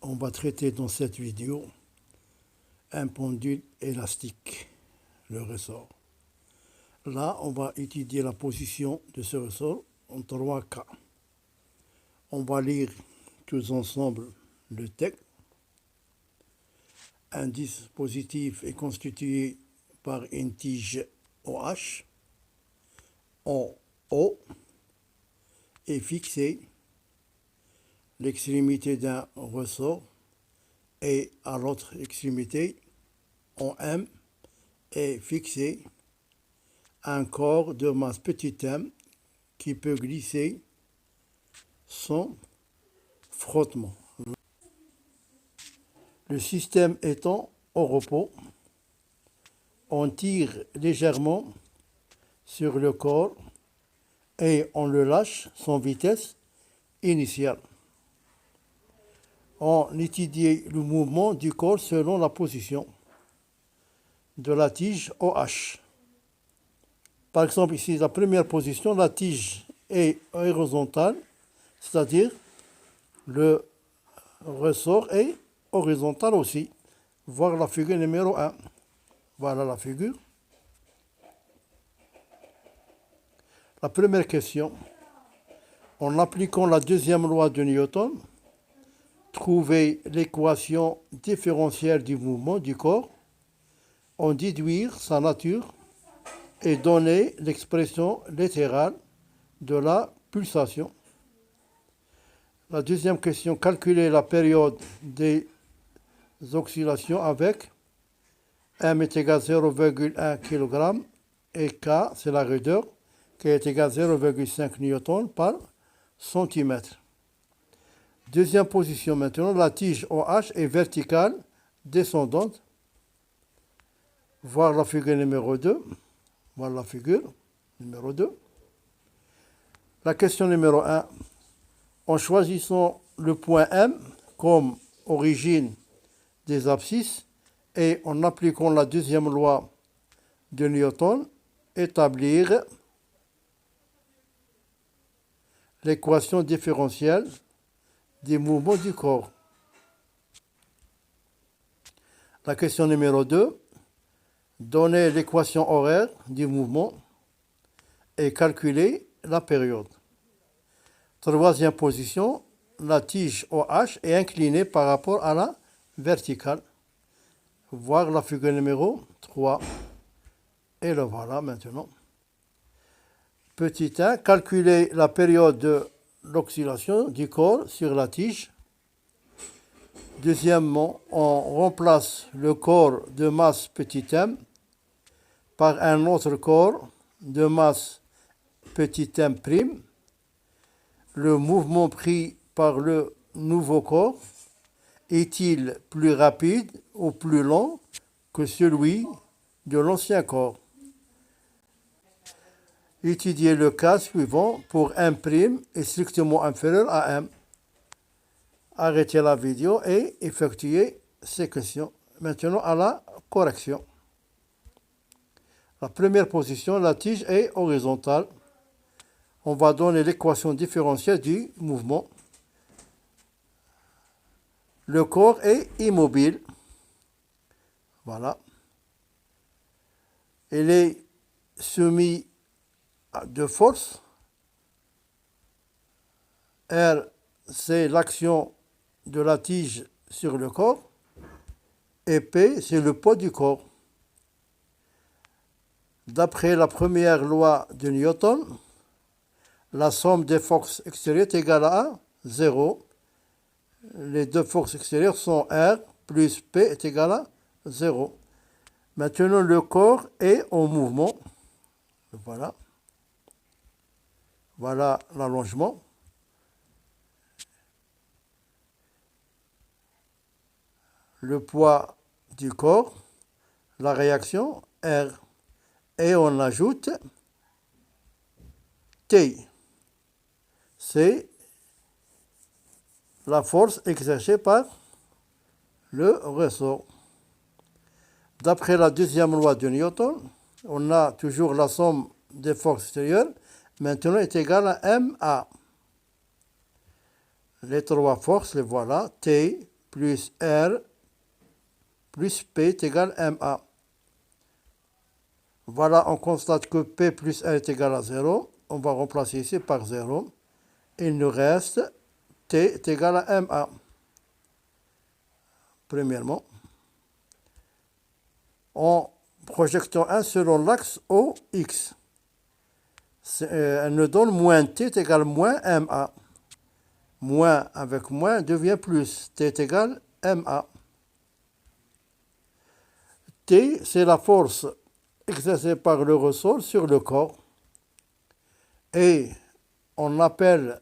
On va traiter dans cette vidéo un pendule élastique, le ressort. Là, on va étudier la position de ce ressort en 3 cas. On va lire tous ensemble le texte. Un dispositif est constitué par une tige OH en haut et fixé. L'extrémité d'un ressort et à l'autre extrémité en M est fixé un corps de masse petit m qui peut glisser sans frottement. Le système étant au repos, on tire légèrement sur le corps et on le lâche sans vitesse initiale. On étudie le mouvement du corps selon la position de la tige OH. Par exemple, ici, la première position, la tige est horizontale, c'est-à-dire le ressort est horizontal aussi. Voir la figure numéro 1. Voilà la figure. La première question. En appliquant la deuxième loi de Newton, trouver l'équation différentielle du mouvement du corps, en déduire sa nature et donner l'expression littérale de la pulsation. La deuxième question, calculer la période des oscillations avec M est égal à 0,1 kg et K, c'est la raideur, qui est égal à 0,5 Newton par centimètre. Deuxième position maintenant, la tige OH est verticale, descendante. Voir la figure numéro 2. Voilà la figure numéro 2. La question numéro 1. En choisissant le point M comme origine des abscisses et en appliquant la deuxième loi de Newton, établir l'équation différentielle des mouvements du corps. La question numéro 2. Donner l'équation horaire du mouvement et calculer la période. Troisième position, la tige OH est inclinée par rapport à la verticale. Voir la figure numéro 3. Et le voilà maintenant. Petit 1, calculer la période de l'oscillation du corps sur la tige. Deuxièmement, on remplace le corps de masse petit m par un autre corps de masse petit m'. Le mouvement pris par le nouveau corps est-il plus rapide ou plus lent que celui de l'ancien corps? Étudiez le cas suivant pour M' est strictement inférieur à M. Arrêtez la vidéo et effectuez ces questions. Maintenant à la correction. La première position, la tige est horizontale. On va donner l'équation différentielle du mouvement. Le corps est immobile. Voilà. Il est soumis à deux forces. R, c'est l'action de la tige sur le corps. Et P, c'est le poids du corps. D'après la première loi de Newton, la somme des forces extérieures est égale à 0. Les deux forces extérieures sont R plus P est égal à 0. Maintenant, le corps est en mouvement. Voilà. Voilà l'allongement. Le poids du corps, la réaction R. Et on ajoute T. C'est la force exercée par le ressort. D'après la deuxième loi de Newton, on a toujours la somme des forces extérieures, maintenant est égale à MA. Les trois forces, les voilà. T plus R plus P est égal à MA. Voilà, on constate que P plus R est égal à 0. On va remplacer ici par 0. Il nous reste T est égal à MA. Premièrement, en projetant 1 selon l'axe OX, elle nous donne moins T est égal à moins MA. Moins avec moins devient plus. T est égal à MA. T, c'est la force exercée par le ressort sur le corps. Et on l'appelle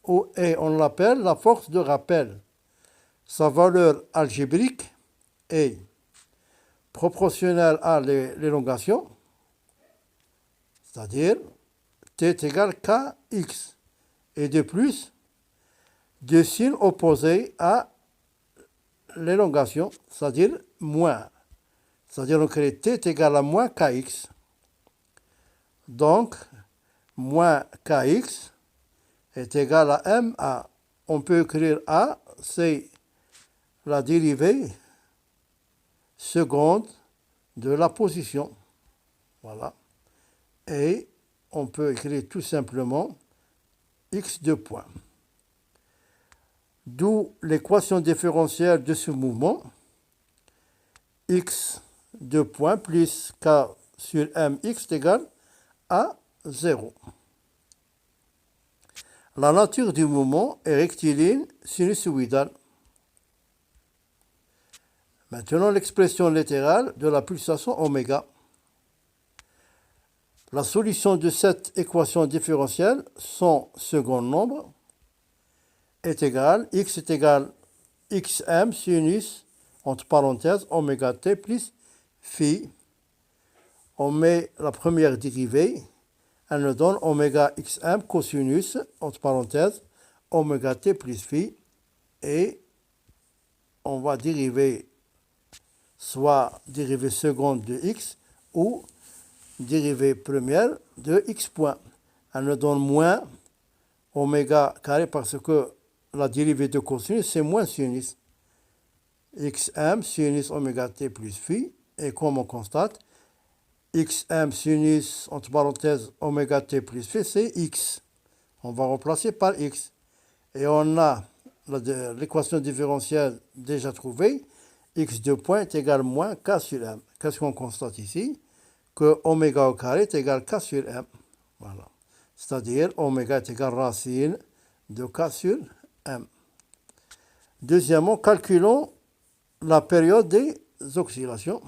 la force de rappel. Sa valeur algébrique est proportionnelle à l'élongation, c'est-à-dire T est égal à KX. Et de plus, deux signes opposés à l'élongation, c'est-à-dire moins. C'est-à-dire on crée T est égal à moins KX. Donc, moins KX est égal à MA. On peut écrire A, c'est la dérivée seconde de la position. Voilà. Et on peut écrire tout simplement X de point. D'où l'équation différentielle de ce mouvement. X de point plus K sur MX est égal à 0. La nature du mouvement est rectiligne sinusoïdale. Maintenant, l'expression littérale de la pulsation oméga. La solution de cette équation différentielle, son second nombre, est égal, x est égal xm sinus, entre parenthèses, oméga t plus phi. On met la première dérivée, elle nous donne oméga xm cosinus, entre parenthèses, oméga t plus phi. Et on va dériver soit dérivée seconde de x ou dérivée première de x point. Elle nous donne moins oméga carré parce que la dérivée de cosinus, c'est moins sinus. Xm sinus oméga t plus phi. Et comme on constate, xm sinus, entre parenthèses, oméga t plus phi, c'est x. On va remplacer par x. Et on a l'équation différentielle déjà trouvée. X de point est égal à moins k sur m. Qu'est-ce qu'on constate ici? Que oméga au carré est égal à k sur m. Voilà. C'est-à-dire oméga est égal à racine de k sur m. Deuxièmement, calculons la période des oscillations.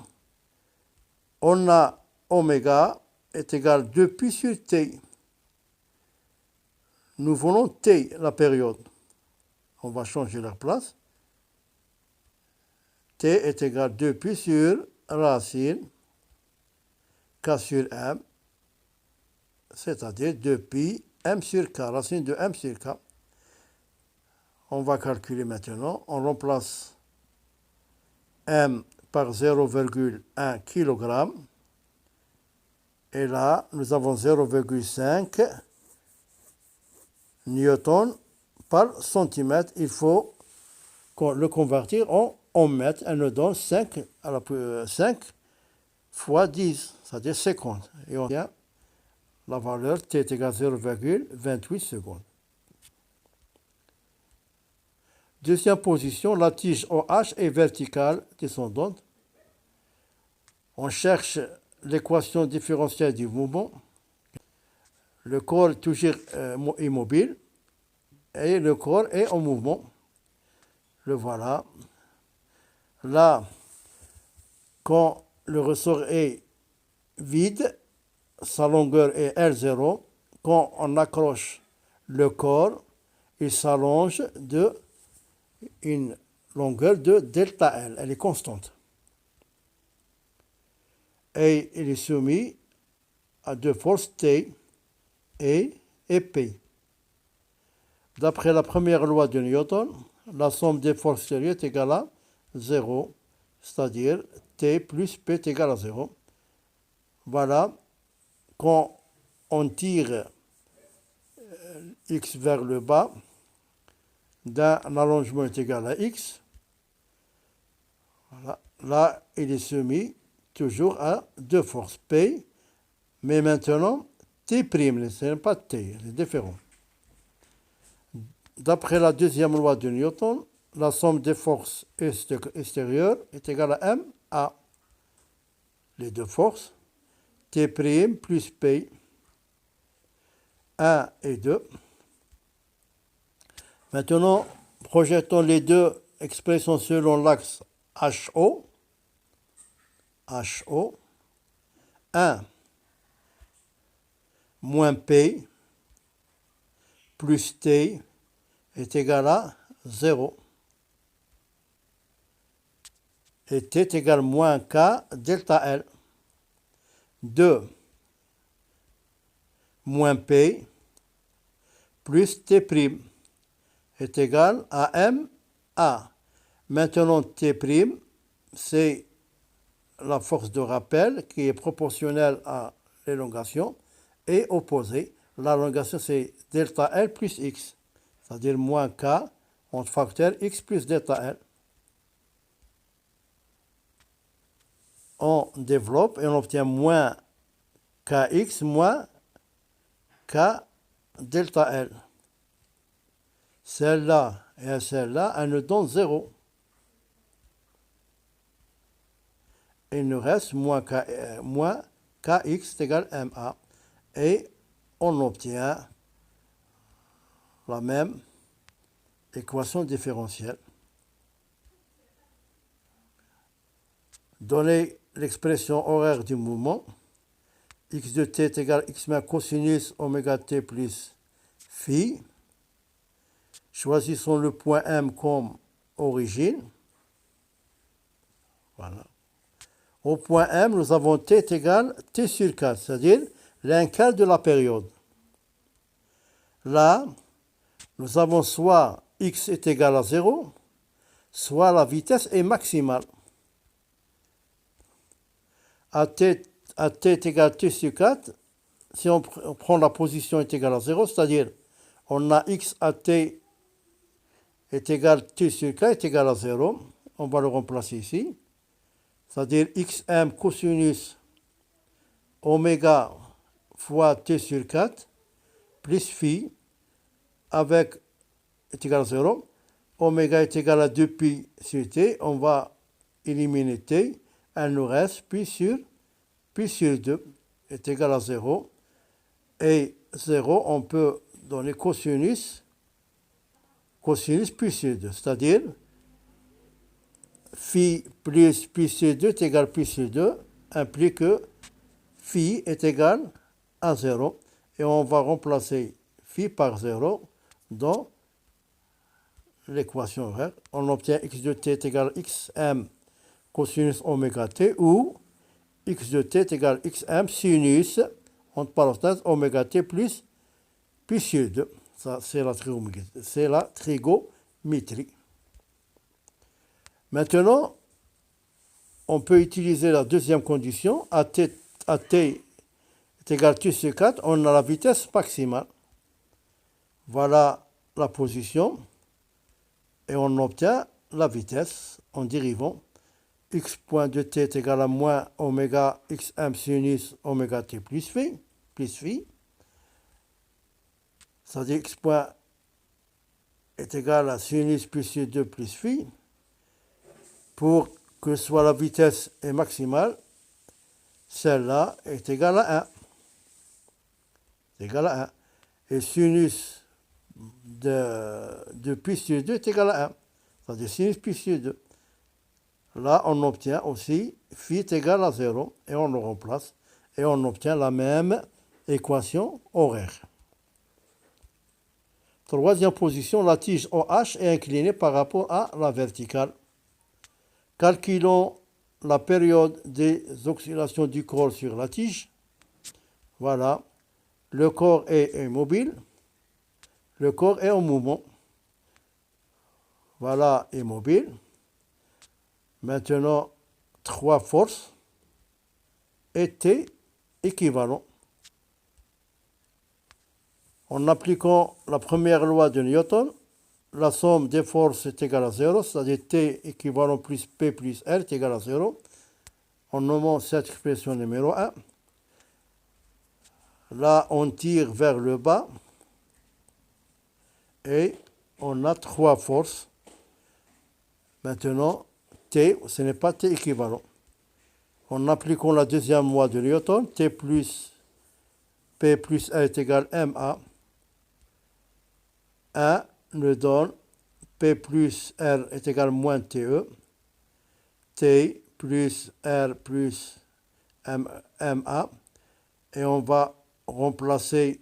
On a oméga est égal à 2pi sur t. Nous voulons t, la période. On va changer leur place. T est égal à 2pi sur racine k sur m, c'est-à-dire 2pi m sur k, racine de m sur k. On va calculer maintenant. On remplace m par 0,1 kg. Et là, nous avons 0,5 newton par centimètre. Il faut le convertir en mètres. Elle nous donne 5 fois 10, c'est-à-dire 50. Et on tient la valeur t est égale à 0,28 secondes. Deuxième position, la tige OH est verticale descendante. On cherche l'équation différentielle du mouvement. Le corps est toujours immobile et le corps est en mouvement. Le voilà. Là, quand le ressort est vide, sa longueur est L0. Quand on accroche le corps, il s'allonge de une longueur de delta L. Elle est constante. Et il est soumis à deux forces T et P. D'après la première loi de Newton, la somme des forces sérieuses est égale à 0, c'est-à-dire T plus P est égal à 0. Voilà, quand on tire X vers le bas, d'un allongement est égal à x. Voilà. Là, il est soumis toujours à deux forces P, mais maintenant T', ce n'est pas T, c'est différent. D'après la deuxième loi de Newton, la somme des forces extérieures est égale à MA. Les deux forces, T' plus P, 1 et 2. Maintenant, projetons les deux expressions selon l'axe HO. 1 moins P plus T est égal à 0. Et T est égal à moins K delta L. 2 moins P plus T' est égal à MA. Maintenant, T', c'est la force de rappel qui est proportionnelle à l'élongation et opposée. L'élongation, c'est delta L plus X, c'est-à-dire moins K entre facteur X plus delta L. On développe et on obtient moins Kx moins K delta L. Celle-là et celle-là, elles nous donnent 0. Il nous reste moins Kx égale MA. Et on obtient la même équation différentielle. Donner l'expression horaire du mouvement. X de t est égal à x moins cosinus oméga t plus phi. Choisissons le point M comme origine. Voilà. Au point M, nous avons t est égal à t sur 4, c'est-à-dire l'un quart de la période. Là, nous avons soit x est égal à 0, soit la vitesse est maximale. À t est égal à t sur 4, si on prend la position est égale à 0, c'est-à-dire on a x à t est égal à t sur 4 est égal à 0, on va le remplacer ici, c'est-à-dire xm cosinus oméga fois t sur 4 plus phi avec est égal à 0, oméga est égal à 2pi sur t, on va éliminer t, il nous reste pi sur 2 est égal à 0, et 0 on peut donner cosinus pi sur 2, c'est-à-dire phi plus pi sur 2 est égal à pi sur 2, implique que phi est égal à 0, et on va remplacer phi par 0 dans l'équation horaire. On obtient x de t est égal à xm cosinus oméga t, ou x de t est égal à xm sinus, entre parenthèses, oméga t plus pi sur 2. Ça, c'est la trigonométrie. Maintenant, on peut utiliser la deuxième condition. À t est égal à t sur 4, on a la vitesse maximale. Voilà la position. Et on obtient la vitesse en dérivant. X point de t est égal à moins oméga xm sinus oméga t plus phi. C'est-à-dire x point est égal à sinus plus 2 plus phi. Pour que soit la vitesse est maximale, celle-là est égale à 1. C'est égal à 1. Et sinus de pi sur 2 est égal à 1. C'est-à-dire sinus pi sur 2. Là, on obtient aussi phi est égal à 0. Et on le remplace. Et on obtient la même équation horaire. Troisième position, la tige OH est inclinée par rapport à la verticale. Calculons la période des oscillations du corps sur la tige. Voilà. Le corps est immobile. Le corps est en mouvement. Voilà, immobile. Maintenant, 3 forces étaient équivalents. En appliquant la première loi de Newton, la somme des forces est égale à 0, c'est-à-dire T équivalent plus P plus R est égal à 0. On nomme cette expression numéro 1. Là, on tire vers le bas et on a 3 forces. Maintenant, T, ce n'est pas T équivalent. En appliquant la deuxième loi de Newton, T plus P plus R est égal à MA. 1 nous donne P plus R est égal à moins TE. T plus R plus MA. Et on va remplacer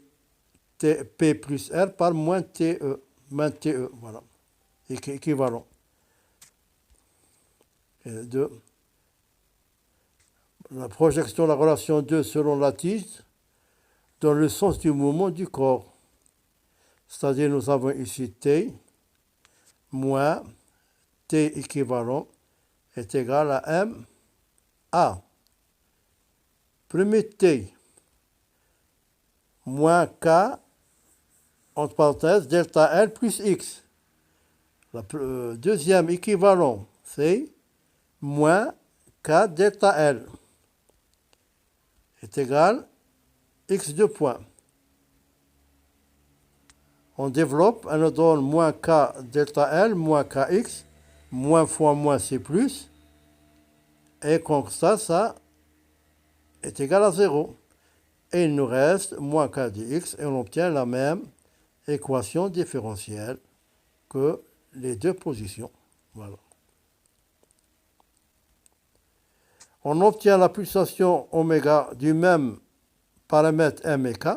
P plus R par moins TE. Voilà. Équivalent. Et 2. La projection de la relation 2 selon la tige dans le sens du mouvement du corps. C'est-à-dire nous avons ici T moins T équivalent est égal à M A. Premier T moins K entre parenthèses delta L plus X. Le deuxième équivalent c'est moins K delta L est égal à X de point. On développe, on nous donne moins K delta L moins Kx, moins fois moins c'est plus, et comme ça est égal à 0. Et il nous reste moins K dx, et on obtient la même équation différentielle que les deux positions. Voilà. On obtient la pulsation oméga du même paramètre m et k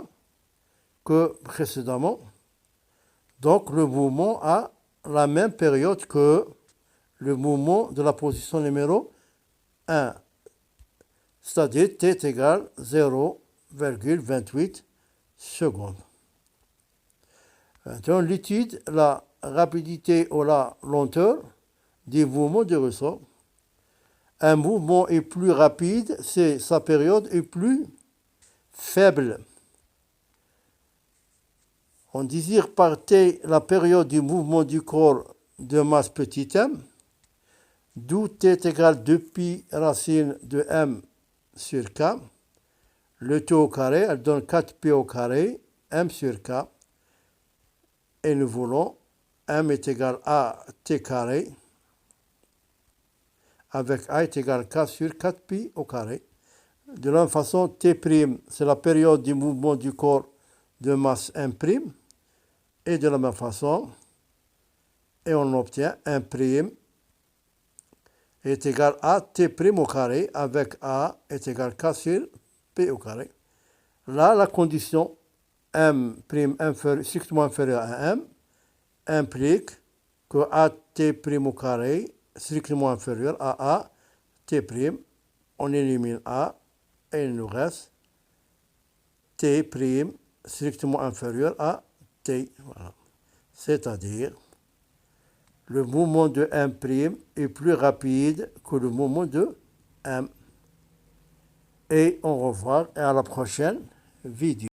que précédemment. Donc le mouvement a la même période que le mouvement de la position numéro 1, c'est-à-dire t est égal à 0,28 secondes. Maintenant, l'étude, la rapidité ou la lenteur du mouvement du ressort. Un mouvement est plus rapide, c'est sa période est plus faible. On désire par T la période du mouvement du corps de masse petit m, d'où T est égal à 2pi racine de m sur k. Le T au carré, elle donne 4pi au carré, m sur k. Et nous voulons m est égal à t carré, avec a est égal à k sur 4pi au carré. De la même façon, t', c'est la période du mouvement du corps de masse m'. Et de la même façon, et on obtient 1' est égal à t' au carré, avec a est égal à k sur p au carré. Là, la condition m' strictement inférieur à m implique que a t' au carré strictement inférieur à a t'. On élimine a et il nous reste t' strictement inférieur à t. Voilà. C'est-à-dire, le mouvement de m' est plus rapide que le mouvement de m. Et on revoit à la prochaine vidéo.